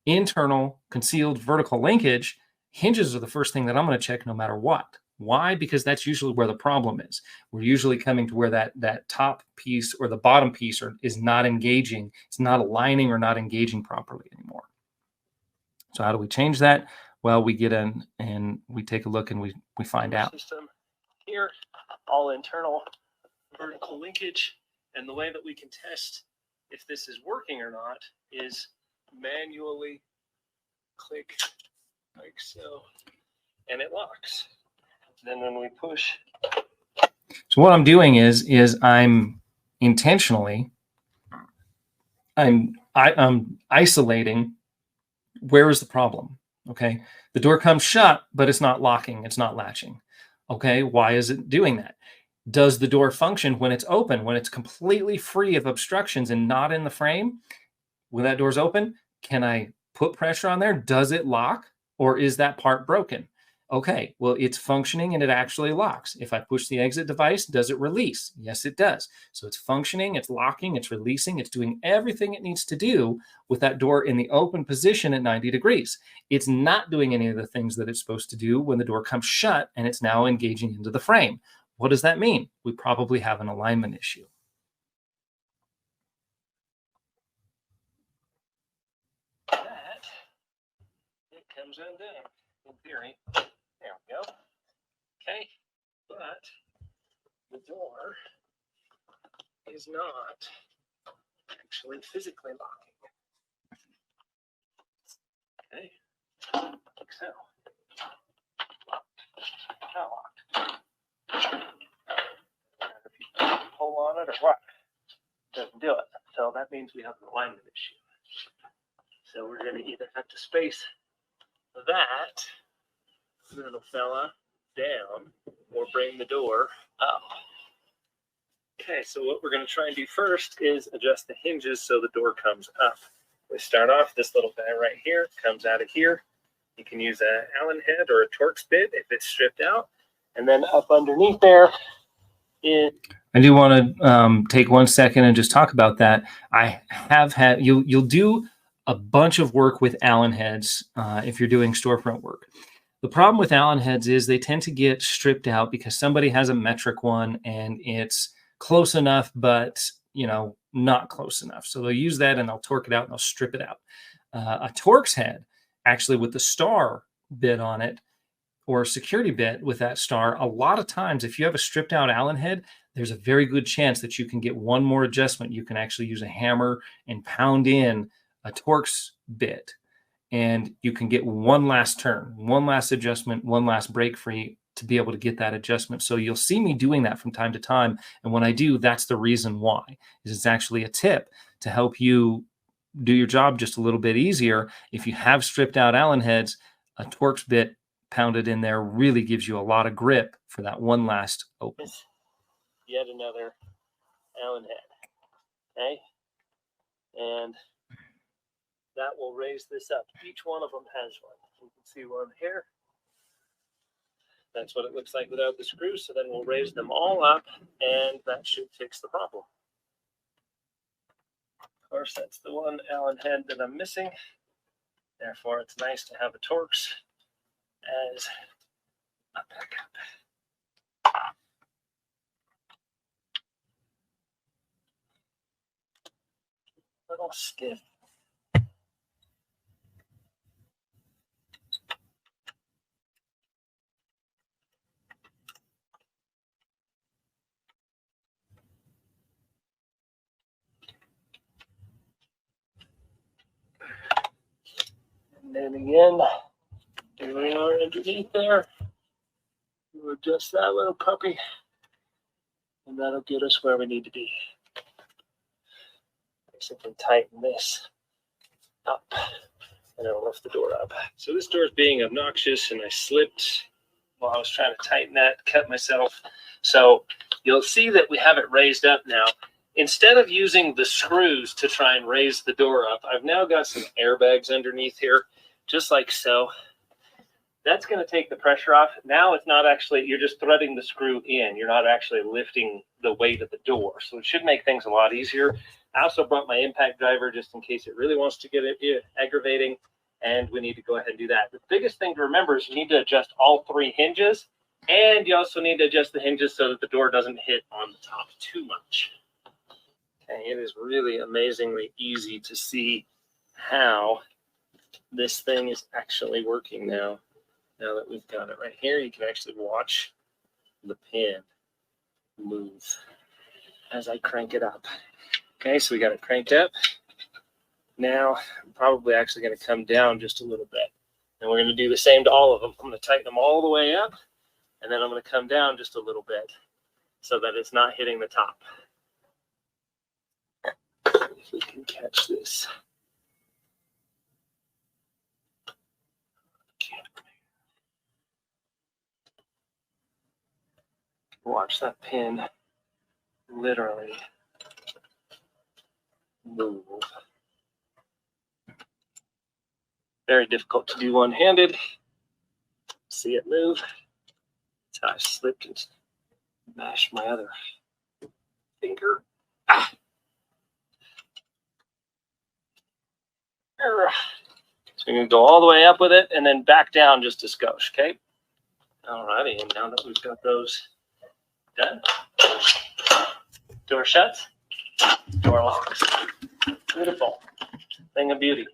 internal concealed vertical linkage, hinges are the first thing that I'm going to check no matter what. Why? Because that's usually where the problem is. We're usually coming to where that top piece or the bottom piece is not engaging. It's not aligning or not engaging properly anymore. So how do we change that? Well, we get in and we take a look and we find out. System here, all internal vertical linkage, and the way that we can test if this is working or not is manually click like so, and it locks. Then when we push. So what I'm doing is I'm intentionally, I'm isolating where is the problem. Okay. The door comes shut, but it's not locking. It's not latching. Okay. Why is it doing that? Does the door function when it's open, when it's completely free of obstructions and not in the frame? When that door's open, can I put pressure on there? Does it lock, or is that part broken? Okay, well, it's functioning and it actually locks. If I push the exit device, does it release? Yes, it does. So it's functioning, it's locking, it's releasing, it's doing everything it needs to do with that door in the open position at 90 degrees. It's not doing any of the things that it's supposed to do when the door comes shut and it's now engaging into the frame. What does that mean? We probably have an alignment issue. That it comes undone in theory. There we go. Okay, but the door is not actually physically locking. Okay, like so. Not locked. If you pull on it or what, it doesn't do it. So that means we have an alignment issue. So we're going to either have to space that little fella down or bring the door up. Okay, so what we're going to try and do first is adjust the hinges so the door comes up. We start off this little guy right here, comes out of here. You can use an Allen head or a Torx bit if it's stripped out. And then up underneath there is... I do want to take 1 second and just talk about that. I have had, you'll do a bunch of work with Allen heads if you're doing storefront work. The problem with Allen heads is they tend to get stripped out because somebody has a metric one and it's close enough, but not close enough. So they'll use that and they'll torque it out and they'll strip it out. A Torx head, actually with the star bit on it, or a security bit with that star, a lot of times, if you have a stripped out Allen head, there's a very good chance that you can get one more adjustment. You can actually use a hammer and pound in a Torx bit, and you can get one last turn, one last adjustment, one last break free to be able to get that adjustment. So you'll see me doing that from time to time. And when I do, that's the reason why. Is it's actually a tip to help you do your job just a little bit easier. If you have stripped out Allen heads, a Torx bit pounded in there really gives you a lot of grip for that one last open. Yet another Allen head. Okay, and that will raise this up. Each one of them has one. You can see one here. That's what it looks like without the screws. So then we'll raise them all up, and that should fix the problem. Of course, that's the one Allen head that I'm missing. Therefore, it's nice to have a Torx as a backup. Little stiff. And then again, here we are underneath there. We'll adjust that little puppy, and that'll get us where we need to be. So I can tighten this up, and it'll lift the door up. So this door is being obnoxious, and I slipped while I was trying to tighten that, cut myself. So you'll see that we have it raised up now. Instead of using the screws to try and raise the door up, I've now got some airbags underneath here, just like so. That's going to take the pressure off. Now it's not actually, you're just threading the screw in. You're not actually lifting the weight of the door. So it should make things a lot easier. I also brought my impact driver just in case it really wants to get it aggravating, and we need to go ahead and do that. The biggest thing to remember is you need to adjust all three hinges, and you also need to adjust the hinges so that the door doesn't hit on the top too much. Okay, it is really amazingly easy to see how this thing is actually working now. Now that we've got it right here, you can actually watch the pin move as I crank it up. Okay, so we got it cranked up. Now I'm probably actually going to come down just a little bit. And we're going to do the same to all of them. I'm going to tighten them all the way up, and then I'm going to come down just a little bit so that it's not hitting the top. If we can catch this. Watch that pin literally move. Very difficult to do one-handed. See it move. That's how I slipped and mashed my other finger. Ah. So you're gonna go all the way up with it and then back down just a skosh, okay? Alrighty, and now that we've got those done, door shuts, door locks. Beautiful. Thing of beauty.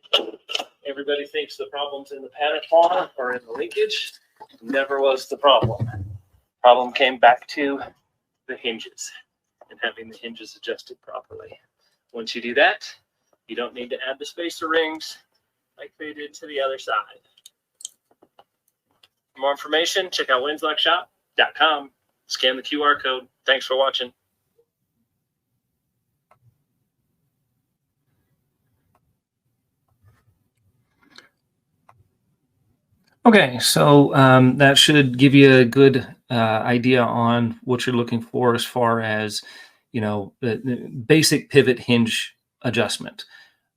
Everybody thinks the problem's in the pattern pawn or in the linkage. Never was the problem. Problem came back to the hinges and having the hinges adjusted properly. Once you do that, you don't need to add the spacer rings like they did to the other side. For more information, check out wayneslockshop.com. Scan the QR code. Thanks for watching. Okay, so that should give you a good idea on what you're looking for as far as, the basic pivot hinge adjustment.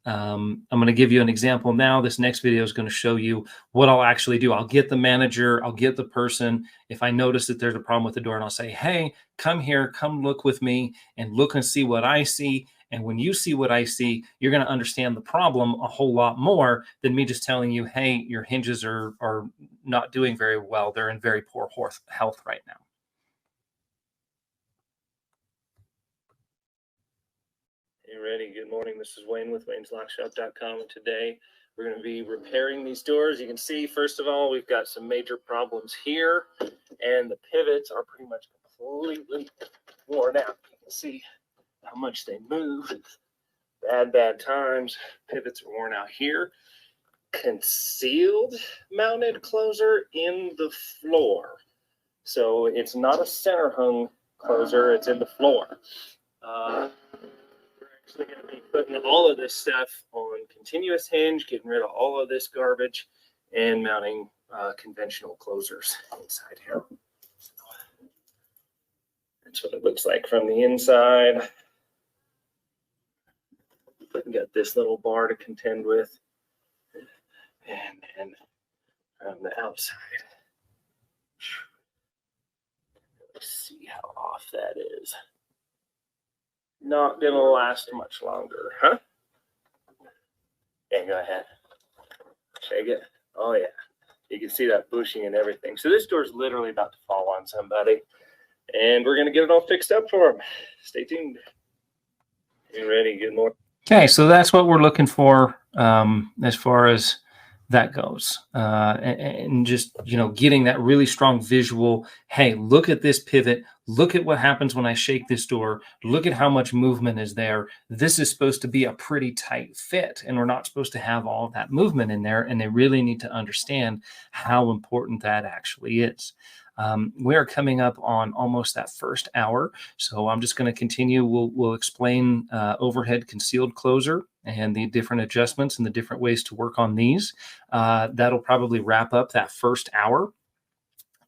I'm going to give you an example now. This next video is going to show you what I'll actually do. I'll get the manager, I'll get the person. If I notice that there's a problem with the door, and I'll say, hey, come here, come look with me and look and see what I see. And when you see what I see, you're going to understand the problem a whole lot more than me just telling you, hey, your hinges are not doing very well. They're in very poor health right now. Hey, ready? Good morning. This is Wayne with wayneslockshop.com. And today we're going to be repairing these doors. You can see, first of all, we've got some major problems here, and the pivots are pretty much completely worn out. You can see how much they move. Bad times. Pivots are worn out here. Concealed mounted closer in the floor. So it's not a center hung closer, it's in the floor. We're actually going to be putting all of this stuff on continuous hinge, getting rid of all of this garbage, and mounting conventional closers inside here. That's what it looks like from the inside. We've got this little bar to contend with, and then from the outside, let's see how off that is. Not gonna last much longer, huh? Yeah, go ahead. Shake it. Oh yeah, you can see that bushing and everything. So this door's literally about to fall on somebody, and we're gonna get it all fixed up for them. Stay tuned. You ready? Good morning. Okay, so that's what we're looking for as far as that goes. And just, getting that really strong visual, hey, look at this pivot. Look at what happens when I shake this door. Look at how much movement is there. This is supposed to be a pretty tight fit, and we're not supposed to have all that movement in there, and they really need to understand how important that actually is. We are coming up on almost that first hour, so I'm just going to continue. We'll explain overhead concealed closer and the different adjustments and the different ways to work on these. That'll probably wrap up that first hour,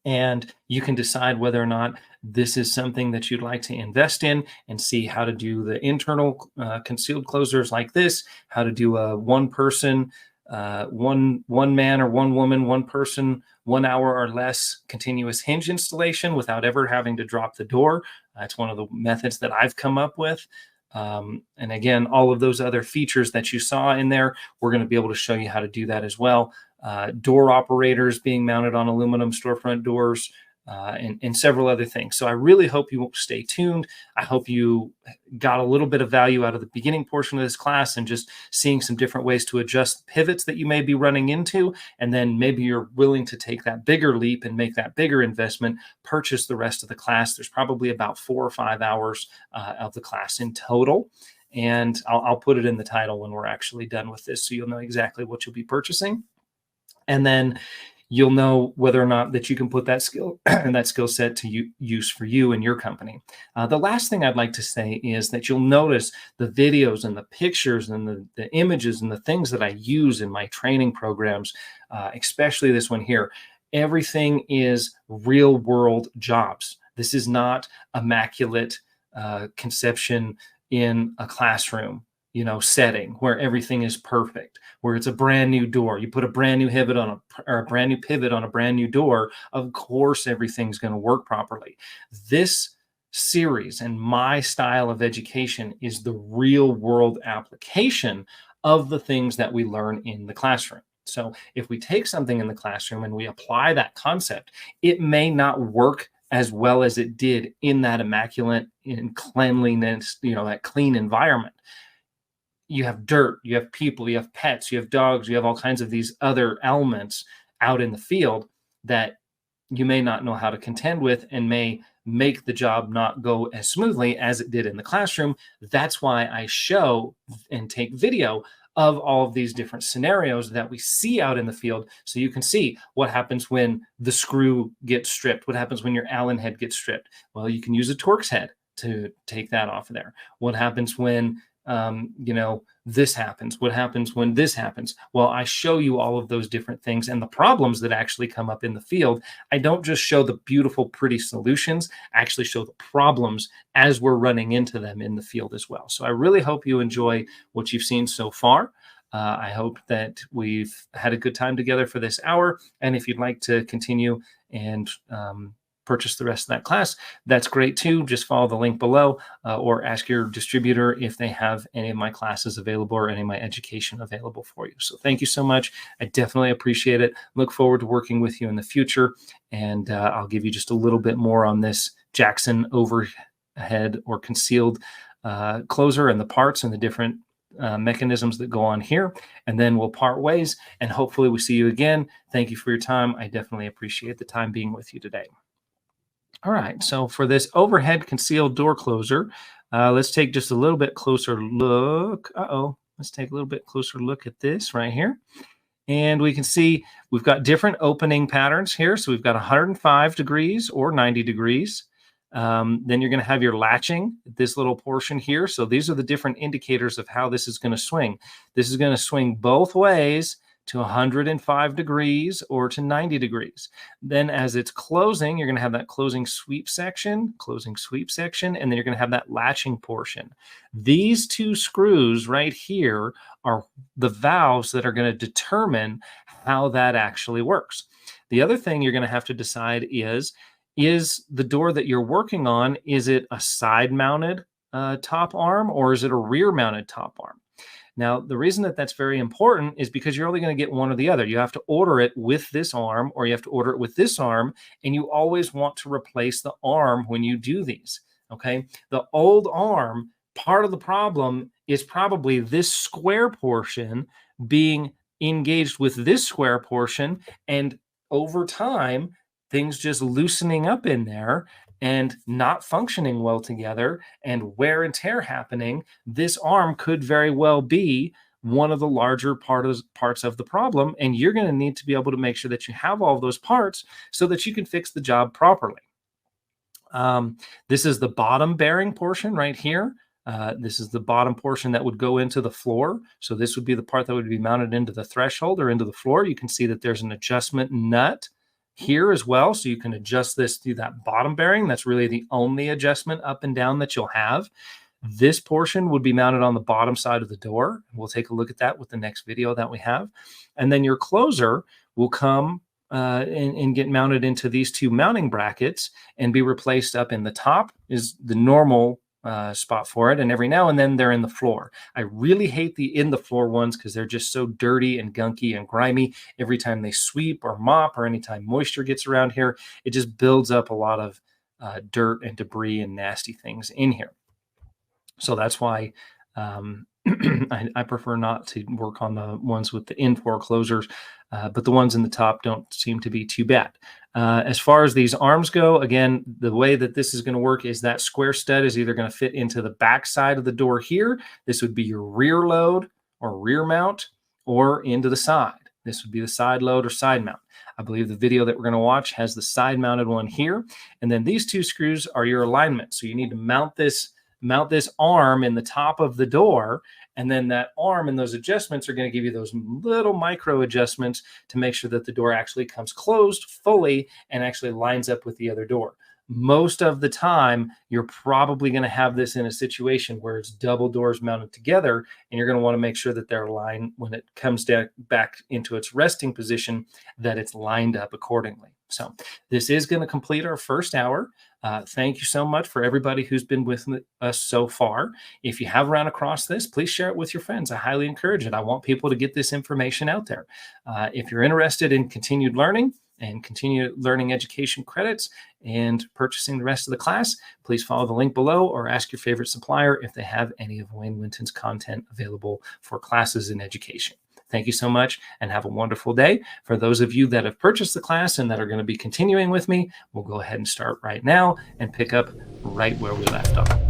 and you can decide whether or not this is something that you'd like to invest in and see how to do the internal concealed closers like this, how to do a one person, one man or one woman, one person, 1 hour or less continuous hinge installation without ever having to drop the door. That's one of the methods that I've come up with. And again, all of those other features that you saw in there, we're going to be able to show you how to do that as well. Door operators being mounted on aluminum storefront doors, and several other things. So I really hope you will stay tuned. I hope you got a little bit of value out of the beginning portion of this class and just seeing some different ways to adjust pivots that you may be running into. And then maybe you're willing to take that bigger leap and make that bigger investment, purchase the rest of the class. There's probably about 4 or 5 hours of the class in total. And I'll put it in the title when we're actually done with this, so you'll know exactly what you'll be purchasing. And then you'll know whether or not that you can put that skill and that skill set to use for you and your company. The last thing I'd like to say is that you'll notice the videos and the pictures and the images and the things that I use in my training programs, especially this one here. Everything is real world jobs. This is not immaculate conception in a classroom, you know, setting where everything is perfect, where it's a brand new door. You put a brand new pivot on a brand new pivot on a brand new door. Of course, everything's going to work properly. This series and my style of education is the real world application of the things that we learn in the classroom. So if we take something in the classroom and we apply that concept, it may not work as well as it did in that immaculate and cleanliness, you know, that clean environment. You have dirt, you have people, you have pets, you have dogs, you have all kinds of these other elements out in the field that you may not know how to contend with and may make the job not go as smoothly as it did in the classroom. That's why I show and take video of all of these different scenarios that we see out in the field, so you can see what happens when the screw gets stripped, what happens when your Allen head gets stripped. Well, you can use a Torx head to take that off of there. What happens when you know, this happens? What happens when this happens? Well, I show you all of those different things and the problems that actually come up in the field. I don't just show the beautiful, pretty solutions. I actually show the problems as we're running into them in the field as well. So I really hope you enjoy what you've seen so far. I hope that we've had a good time together for this hour. And if you'd like to continue and purchase the rest of that class, that's great too. Just follow the link below or ask your distributor if they have any of my classes available or any of my education available for you. So thank you so much. I definitely appreciate it. Look forward to working with you in the future. And I'll give you just a little bit more on this Jackson overhead or concealed closer and the parts and the different mechanisms that go on here, and then we'll part ways and hopefully we see you again. Thank you for your time. I definitely appreciate the time being with you today. All right, so for this overhead concealed door closer, let's take just a little bit closer look. Let's take a little bit closer look at this right here. And we can see we've got different opening patterns here. So we've got 105 degrees or 90 degrees. Then you're going to have your latching, this little portion here. So these are the different indicators of how this is going to swing. This is going to swing both ways to 105 degrees or to 90 degrees. Then as it's closing, you're going to have that closing sweep section, and then you're going to have that latching portion. These two screws right here are the valves that are going to determine how that actually works. The other thing you're going to have to decide is the door that you're working on, is it a side-mounted top arm or is it a rear-mounted top arm? Now, the reason that that's very important is because you're only going to get one or the other. You have to order it with this arm or you have to order it with this arm, and you always want to replace the arm when you do these, okay? The old arm, part of the problem is probably this square portion being engaged with this square portion, and over time, things just loosening up in there and not functioning well together and wear and tear happening. This arm could very well be one of the larger parts of the problem, and you're going to need to be able to make sure that you have all of those parts so that you can fix the job properly. This is the bottom bearing portion right here. This is the bottom portion that would go into the floor. So this would be the part that would be mounted into the threshold or into the floor. You can see that there's an adjustment nut here as well, so you can adjust this through that bottom bearing. That's really the only adjustment up and down that you'll have. This portion would be mounted on the bottom side of the door. We'll take a look at that with the next video that we have. And then your closer will come and get mounted into these two mounting brackets and be replaced up in the top is the normal spot for it, and every now and then they're in the floor. I really hate the in the floor ones because they're just so dirty and gunky and grimy. Every time they sweep or mop or anytime moisture gets around here, it just builds up a lot of dirt and debris and nasty things in here. So that's why I prefer not to work on the ones with the in-floor closers, but the ones in the top don't seem to be too bad. As far as these arms go, again, the way that this is going to work is that square stud is either going to fit into the back side of the door here. This would be your rear load or rear mount, or into the side. This would be the side load or side mount. I believe the video that we're going to watch has the side mounted one here. And then these two screws are your alignment. So you need to mount this arm in the top of the door, and then that arm and those adjustments are going to give you those little micro adjustments to make sure that the door actually comes closed fully and actually lines up with the other door. most of the time, you're probably going to have this in a situation where it's double doors mounted together, and you're going to want to make sure that they're aligned when it comes back into its resting position, that it's lined up accordingly. So this is going to complete our first hour. Thank you so much for everybody who's been with us so far. If you have run across this, please share it with your friends. I highly encourage it. I want people to get this information out there. If you're interested in continued learning and continue learning education credits and purchasing the rest of the class, please follow the link below or ask your favorite supplier if they have any of Wayne Winton's content available for classes in education. Thank you so much and have a wonderful day. For those of you that have purchased the class and that are going to be continuing with me, we'll go ahead and start right now and pick up right where we left off.